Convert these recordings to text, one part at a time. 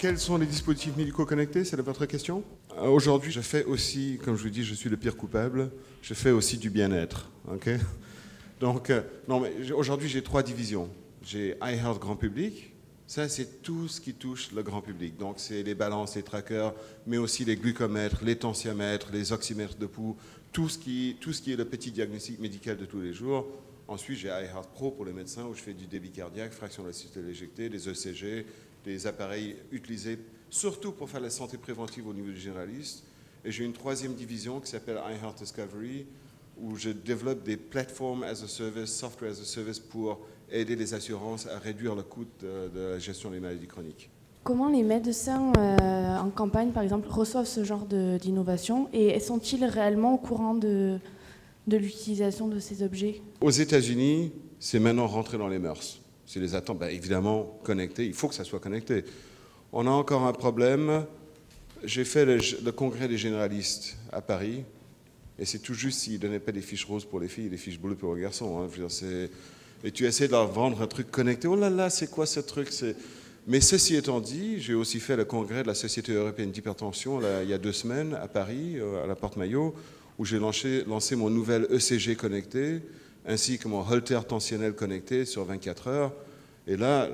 quels sont les dispositifs médicaux connectés? C'est votre question. Aujourd'hui, je fais aussi, comme je vous dis, je suis le pire coupable, je fais aussi du bien-être. Okay, donc, non, mais aujourd'hui, j'ai 3 divisions. J'ai iHealth grand public. Ça, c'est tout ce qui touche le grand public. Donc, c'est les balances, les trackers, mais aussi les glucomètres, les tensiomètres, les oxymètres de pouls, tout ce qui est le petit diagnostic médical de tous les jours. Ensuite, j'ai iHealth Pro pour les médecins où je fais du débit cardiaque, fraction de la systole éjectée, des ECG, des appareils utilisés surtout pour faire la santé préventive au niveau du généraliste. Et j'ai une 3e division qui s'appelle iHealth Discovery où je développe des plateformes as a service, software as a service pour aider les assurances à réduire le coût de la gestion des maladies chroniques. Comment les médecins en campagne, par exemple, reçoivent ce genre d'innovation et sont-ils réellement au courant de l'utilisation de ces objets? Aux États-Unis, c'est maintenant rentré dans les mœurs. C'est les attentes, évidemment, connectés. Il faut que ça soit connecté. On a encore un problème. J'ai fait le congrès des généralistes à Paris, et c'est tout juste s'ils ne donnaient pas des fiches roses pour les filles et des fiches bleues pour les garçons. Hein. Je veux dire, et tu essaies de leur vendre un truc connecté. Oh là là, c'est quoi ce truc? Mais ceci étant dit, j'ai aussi fait le congrès de la Société européenne d'hypertension il y a 2 semaines à Paris, à la Porte Maillot, où j'ai lancé mon nouvel ECG connecté, ainsi que mon holter tensionnel connecté sur 24 heures. Et là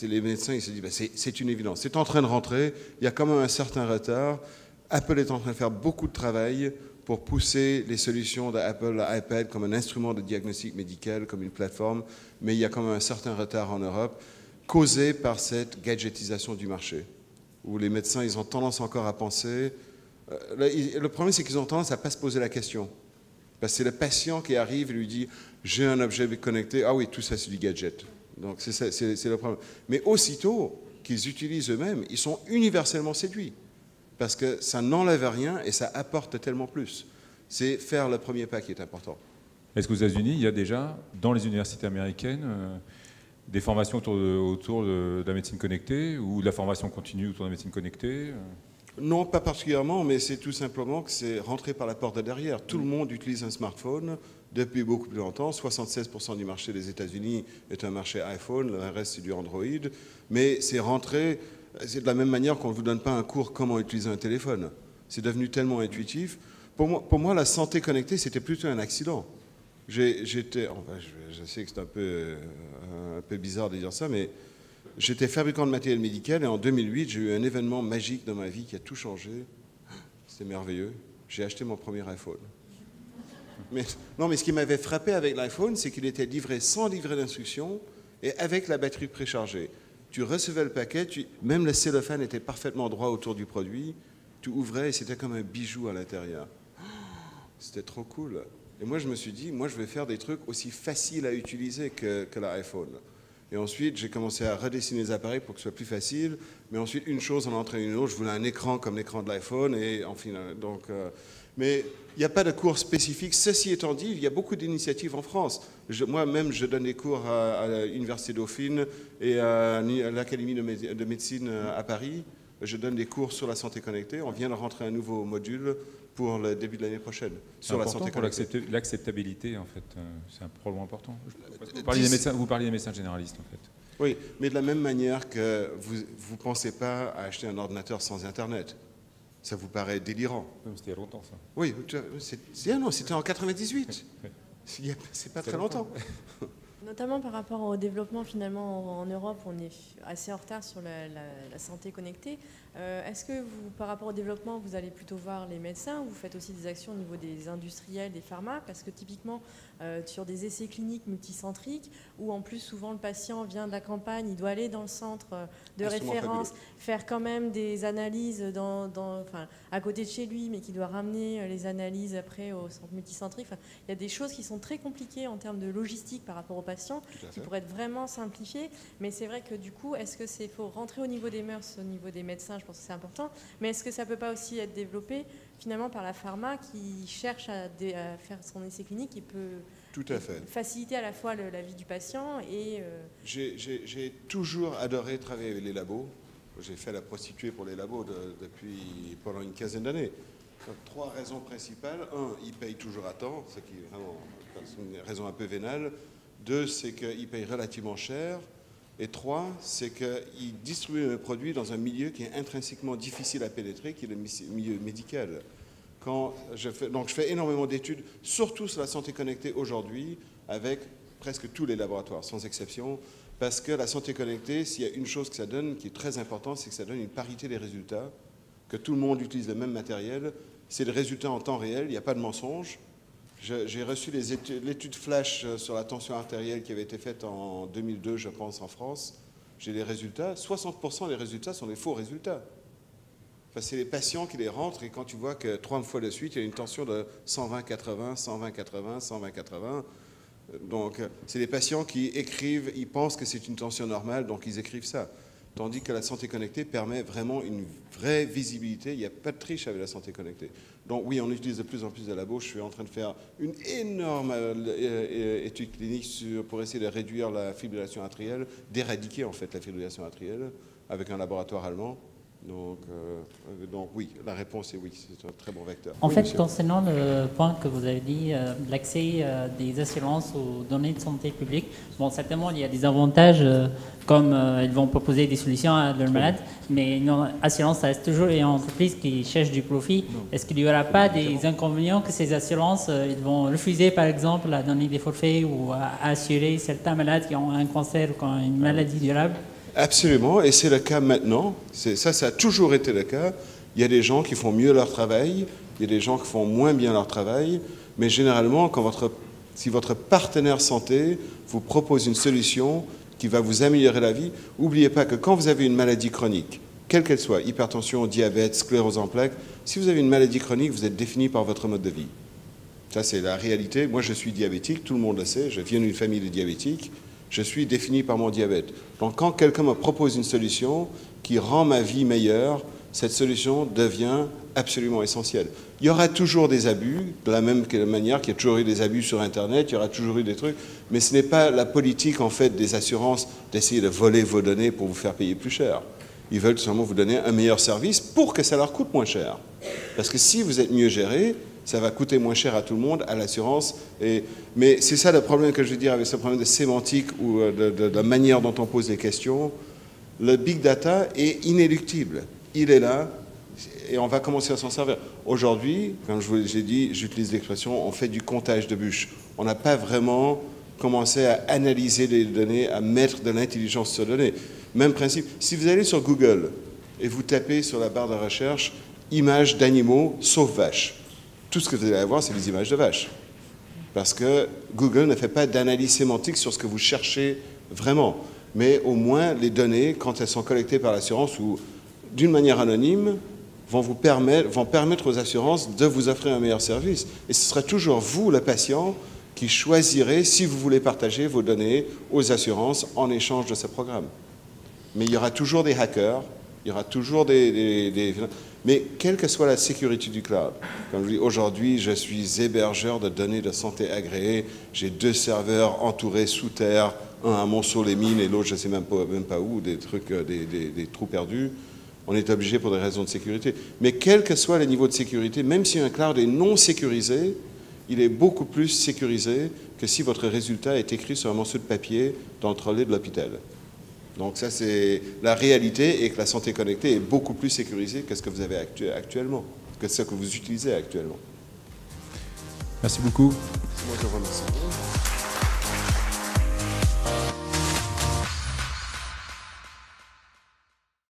les médecins, ils se disent, c'est une évidence. C'est en train de rentrer, il y a quand même un certain retard. Apple est en train de faire beaucoup de travail pour pousser les solutions d'Apple à iPad comme un instrument de diagnostic médical, comme une plateforme, mais il y a quand même un certain retard en Europe, causé par cette gadgetisation du marché, où les médecins, ils ont tendance encore à penser... le problème, c'est qu'ils ont tendance à ne pas se poser la question. Parce que c'est le patient qui arrive et lui dit « j'ai un objet connecté, ah oui, tout ça, c'est du gadget ». Donc c'est le problème. Mais aussitôt qu'ils utilisent eux-mêmes, ils sont universellement séduits. Parce que ça n'enlève rien et ça apporte tellement plus. C'est faire le premier pas qui est important. Est-ce qu'aux États-Unis, il y a déjà, dans les universités américaines, des formations autour de la médecine connectée ou de la formation continue autour de la médecine connectée? Non, pas particulièrement, mais c'est tout simplement que c'est rentré par la porte de derrière. Tout le monde utilise un smartphone depuis beaucoup plus longtemps. 76% du marché des États-Unis est un marché iPhone, le reste c'est du Android. Mais c'est rentré... C'est de la même manière qu'on ne vous donne pas un cours comment utiliser un téléphone. C'est devenu tellement intuitif. Pour moi, la santé connectée, c'était plutôt un accident. Je sais que c'est un peu bizarre de dire ça, mais j'étais fabricant de matériel médical et en 2008, j'ai eu un événement magique dans ma vie qui a tout changé. C'était merveilleux. J'ai acheté mon premier iPhone. Mais ce qui m'avait frappé avec l'iPhone, c'est qu'il était livré sans livret d'instruction et avec la batterie préchargée. Tu recevais le paquet, même le cellophane était parfaitement droit autour du produit, tu ouvrais et c'était comme un bijou à l'intérieur. C'était trop cool. Et moi, je me suis dit, moi, je vais faire des trucs aussi faciles à utiliser que l'iPhone. Et ensuite, j'ai commencé à redessiner les appareils pour que ce soit plus facile. Mais ensuite, une chose en entraîne une autre. Je voulais un écran comme l'écran de l'iPhone. Et enfin, mais il n'y a pas de cours spécifiques. Ceci étant dit, il y a beaucoup d'initiatives en France. Moi-même, je donne des cours à l'Université Dauphine et à l'Académie de médecine à Paris. Je donne des cours sur la santé connectée. On vient de rentrer un nouveau module pour le début de l'année prochaine sur la santé connectée. Pour l'acceptabilité, en fait, c'est un problème important. Vous parliez des médecins généralistes, en fait. Oui, mais de la même manière que vous ne pensez pas à acheter un ordinateur sans Internet. Ça vous paraît délirant. C'était il y a longtemps, ça. Oui, c'était en 98. C'est pas très longtemps. Notamment par rapport au développement, finalement, en Europe, on est assez en retard sur la santé connectée. Est-ce que vous, par rapport au développement, vous allez plutôt voir les médecins ou vous faites aussi des actions au niveau des industriels, des pharma? Parce que typiquement, sur des essais cliniques multicentriques, où en plus souvent le patient vient de la campagne, il doit aller dans le centre de référence, faire quand même des analyses à côté de chez lui, mais qui doit ramener les analyses après au centre multicentrique. Enfin, il y a des choses qui sont très compliquées en termes de logistique par rapport aux patients, qui pourraient être vraiment simplifiées. Mais c'est vrai que du coup, est-ce que faut rentrer au niveau des mœurs, au niveau des médecins? Je pense que c'est important. Mais est-ce que ça ne peut pas aussi être développé finalement par la pharma qui cherche à faire son essai clinique et peut tout à fait faciliter à la fois la vie du patient et... J'ai toujours adoré travailler avec les labos. J'ai fait la prostituée pour les labos pendant une quinzaine d'années. 3 raisons principales. 1, ils payent toujours à temps, ce qui est vraiment une raison un peu vénale. 2, c'est qu'ils payent relativement cher. Et 3, c'est qu'ils distribuent mes produits dans un milieu qui est intrinsèquement difficile à pénétrer, qui est le milieu médical. Donc je fais énormément d'études, surtout sur la santé connectée aujourd'hui, avec presque tous les laboratoires, sans exception, parce que la santé connectée, s'il y a une chose que ça donne, qui est très importante, c'est que ça donne une parité des résultats, que tout le monde utilise le même matériel, c'est le résultat en temps réel, il n'y a pas de mensonge. J'ai reçu l'étude flash sur la tension artérielle qui avait été faite en 2002, je pense, en France. J'ai les résultats. 60% des résultats sont des faux résultats. Enfin, c'est les patients qui les rentrent et quand tu vois que 3 fois de suite, il y a une tension de 120-80, 120-80, 120-80. Donc, c'est les patients qui écrivent, ils pensent que c'est une tension normale, donc ils écrivent ça. Tandis que la santé connectée permet vraiment une vraie visibilité. Il n'y a pas de triche avec la santé connectée. Donc oui, on utilise de plus en plus de labos. Je suis en train de faire une énorme étude clinique pour essayer de réduire la fibrillation atriale, d'éradiquer en fait la fibrillation atriale avec un laboratoire allemand. Donc oui, la réponse est oui, c'est un très bon vecteur. En oui, fait, monsieur. concernant le point que vous avez dit, l'accès des assurances aux données de santé publique, bon, certainement, il y a des avantages, comme ils vont proposer des solutions à leurs malades, mais une assurance, ça reste toujours une entreprise qui cherche du profit. Est-ce qu'il n'y aura pas des inconvénients que ces assurances, ils vont refuser, par exemple, à donner des forfaits ou à assurer certains malades qui ont un cancer ou qui ont une maladie durable? Absolument, et c'est le cas maintenant. Ça a toujours été le cas. Il y a des gens qui font mieux leur travail, il y a des gens qui font moins bien leur travail, mais généralement, si votre partenaire santé vous propose une solution qui va vous améliorer la vie, n'oubliez pas que quand vous avez une maladie chronique, quelle qu'elle soit, hypertension, diabète, sclérose en plaques, si vous avez une maladie chronique, vous êtes défini par votre mode de vie. Ça, c'est la réalité. Moi, je suis diabétique, tout le monde le sait, je viens d'une famille de diabétiques. Je suis défini par mon diabète. Donc quand quelqu'un me propose une solution qui rend ma vie meilleure, cette solution devient absolument essentielle. Il y aura toujours des abus, de la même manière qu'il y a toujours eu des abus sur Internet, il y aura toujours eu des trucs, mais ce n'est pas la politique en fait des assurances d'essayer de voler vos données pour vous faire payer plus cher. Ils veulent tout simplement vous donner un meilleur service pour que ça leur coûte moins cher. Parce que si vous êtes mieux géré, ça va coûter moins cher à tout le monde, à l'assurance. Mais c'est ça le problème que je veux dire avec ce problème de sémantique ou de la manière dont on pose les questions. Le big data est inéluctible. Il est là et on va commencer à s'en servir. Aujourd'hui, comme je vous l'ai dit, j'utilise l'expression, on fait du comptage de bûches. On n'a pas vraiment commencé à analyser les données, à mettre de l'intelligence sur les données. Même principe, si vous allez sur Google et vous tapez sur la barre de recherche « images d'animaux sauf vaches », tout ce que vous allez avoir, c'est des images de vaches. Parce que Google ne fait pas d'analyse sémantique sur ce que vous cherchez vraiment. Mais au moins, les données, quand elles sont collectées par l'assurance ou d'une manière anonyme, vont permettre aux assurances de vous offrir un meilleur service. Et ce sera toujours vous, le patient, qui choisirez si vous voulez partager vos données aux assurances en échange de ce programme. Mais il y aura toujours des hackers, il y aura toujours mais quelle que soit la sécurité du cloud, comme je dis, aujourd'hui, je suis hébergeur de données de santé agréées, j'ai 2 serveurs entourés sous terre, un à Monceau-les-Mines et l'autre, je ne sais même pas où, des trucs, des trous perdus. On est obligé pour des raisons de sécurité. Mais quel que soit le niveau de sécurité, même si un cloud est non sécurisé, il est beaucoup plus sécurisé que si votre résultat est écrit sur un morceau de papier dans le trolley de l'hôpital. Donc ça, c'est la réalité, et que la santé connectée est beaucoup plus sécurisée que ce que vous avez actuellement, que ce que vous utilisez actuellement. Merci beaucoup. Moi, je vous remercie.